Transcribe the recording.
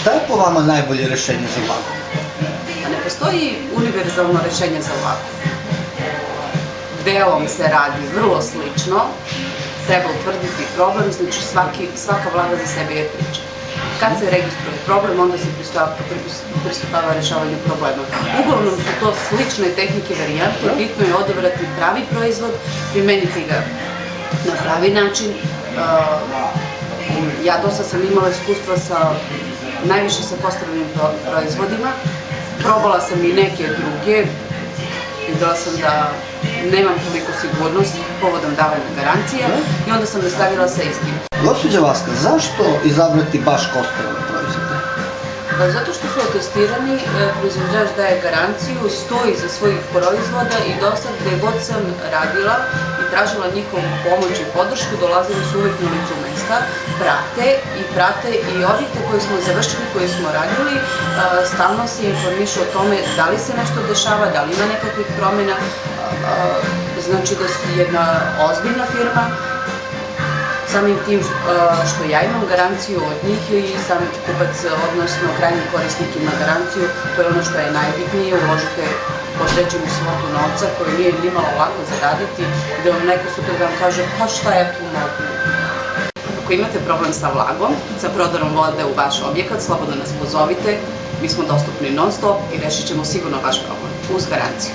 Šta je po vama najbolje rešenje za vlagu? Ne postoji univerzalno rešenje za vlagu. Delom se radi vrlo slično, treba utvrditi problem, znači svaka vlada za sebe je priča. Kad se registruje problem, onda se pristupava rešavanju problema. Uglavnom su to slične tehnike varijante, bitno je odabrati pravi proizvod, primeniti ga na pravi način. Ja dosta sam imala iskustva najviše sa postavljenim proizvodima, probala sam i neke druge, videla sam da nemam toliko sigurnost povodom davanja garancija i onda sam nastavila sa istim. Gospođa Vaska, zašto izabrati baš Kosterove proizvode? Zato što su atestirani, proizvođač daje garanciju, stoji za svojih proizvoda i do sad gde god sam radila i tražila njihovu pomoć i podršku, dolazili su uvek na licu mesta, prate i objekte koje smo završili, koje smo radili, stalno se informišu o tome da li se nešto dešava, da li ima nekakvih promjena, znači da su jedna ozbiljna firma. Samim tim što ja imam garanciju od njih i sam kupac, odnosno krajnji korisnik ima garanciju, to je ono što je najbitnije, uložite određenu svotu novca koju nije nimalo lako zaraditi i da vam neko sutra da vam kaže pa šta ja tu mogu. Ako imate problem sa vlagom, sa prodorom vode u vaš objekat, slobodno nas pozovite, mi smo dostupni non stop i rešit ćemo sigurno vaš problem, uz garanciju.